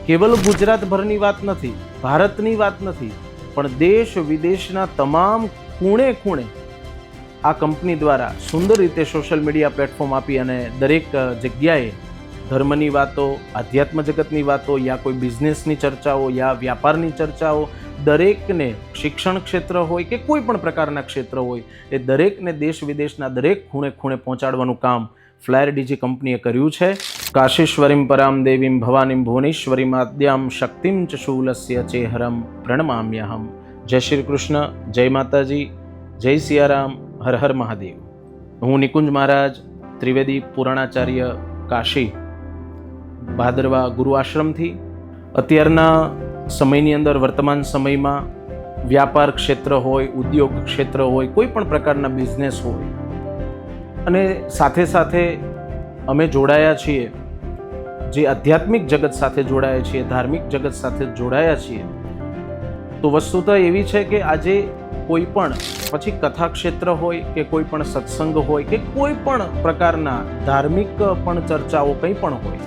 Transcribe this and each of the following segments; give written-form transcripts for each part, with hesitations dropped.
કેવલ ગુજરાતભરની વાત નથી, ભારતની વાત નથી, પણ દેશ વિદેશના તમામ ખૂણે ખૂણે આ કંપની દ્વારા સુંદર રીતે સોશિયલ મીડિયા પ્લેટફોર્મ આપી અને દરેક જગ્યાએ ધર્મની વાતો, આધ્યાત્મ જગતની વાતો, યા કોઈ બિઝનેસની ચર્ચાઓ, યા વ્યાપારની ચર્ચાઓ, દરેકને શિક્ષણ ક્ષેત્ર હોય કે કોઈ પણ પ્રકારના ક્ષેત્ર હોય એ દરેકને દેશ વિદેશના દરેક ખૂણે ખૂણે પહોંચાડવાનું કામ ફ્લાયર ડીજી કંપનીએ કર્યું છે. કાશીશ્વરીમ પરામ દેવીમ ભવાનીમ ભુવનેશ્વરીમ આદ્યામ શક્તિમ ચ શૂલસ્ય ચેહરમ પ્રણમામ્યહમ. જય શ્રી કૃષ્ણ, જય માતાજી, જય સિયારામ, હર હર મહાદેવ. હું નિકુંજ મહારાજ, ત્રિવેદી પુરાણાચાર્ય, કાશી, ભાદરવા ગુરુ આશ્રમથી અત્યારના સમયની અંદર, વર્તમાન સમયમાં વ્યાપાર ક્ષેત્ર હોય, ઉદ્યોગ ક્ષેત્ર હોય, કોઈ પણ પ્રકારના બિઝનેસ હોય, અને સાથે સાથે અમે જોડાયા છીએ, જે આધ્યાત્મિક જગત સાથે જોડાયા છીએ, ધાર્મિક જગત સાથે જોડાયા છીએ, તો વસ્તુતઃ એવી છે કે આજે કોઈ પણ પછી કથા ક્ષેત્ર હોય કે કોઈ પણ સત્સંગ હોય કે કોઈ પણ પ્રકારના ધાર્મિક પણ ચર્ચાઓ કંઈ પણ હોય,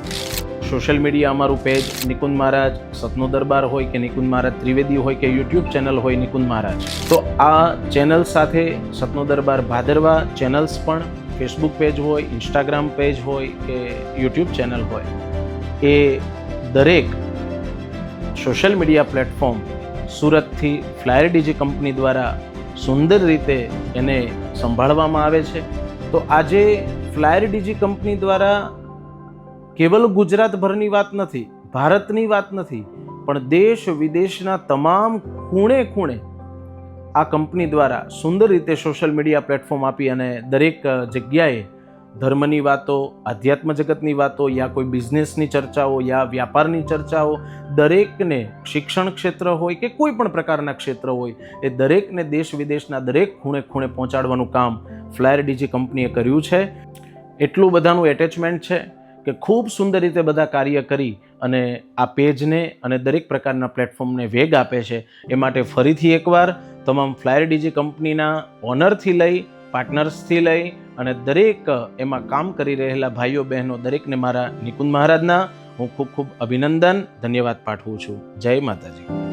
સોશિયલ મીડિયા અમારું પેજ નિકુંજ મહારાજ સતનો દરબાર હોય કે નિકુંજ મહારાજ ત્રિવેદી હોય કે યુટ્યુબ ચેનલ હોય નિકુંજ મહારાજ, તો આ ચેનલ સાથે સતનો દરબાર ભાદરવા ચેનલ્સ પણ, ફેસબુક પેજ હોય, ઇન્સ્ટાગ્રામ પેજ હોય કે યુટ્યુબ ચેનલ હોય, એ દરેક સોશિયલ મીડિયા પ્લેટફોર્મ સુરતથી ફ્લાયર ડીજી કંપની દ્વારા સુંદર રીતે એને સંભાળવામાં આવે છે. તો આજે ફ્લાયર ડીજી કંપની દ્વારા કેવલ ગુજરાતભરની વાત નથી, ભારતની વાત નથી, પણ દેશ વિદેશના તમામ ખૂણે ખૂણે આ કંપની દ્વારા સુંદર રીતે સોશિયલ મીડિયા પ્લેટફોર્મ આપી અને દરેક જગ્યાએ ધર્મની વાતો, આધ્યાત્મ જગતની વાતો, યા કોઈ બિઝનેસની ચર્ચાઓ, યા વ્યાપારની ચર્ચાઓ, દરેકને શિક્ષણ ક્ષેત્ર હોય કે કોઈ પણ પ્રકારના ક્ષેત્ર હોય એ દરેકને દેશ વિદેશના દરેક ખૂણે ખૂણે પહોંચાડવાનું કામ ફ્લાયર ડીજી કંપનીએ કર્યું છે. એટલું બધાનું એટેચમેન્ટ છે કે ખૂબ સુંદર રીતે બધા કાર્ય કરી અને આ પેજને અને દરેક પ્રકારના પ્લેટફોર્મને વેગ આપે છે. એ માટે ફરીથી એકવાર તમામ ફ્લાયર ડીજી કંપનીના ઓનરથી લઈ, પાર્ટનર્સથી લઈ અને દરેક એમાં કામ કરી રહેલા ભાઈઓ બહેનો દરેકને મારા નિકુંજ મહારાજના હું ખૂબ ખૂબ અભિનંદન, ધન્યવાદ પાઠવું છું. જય માતાજી.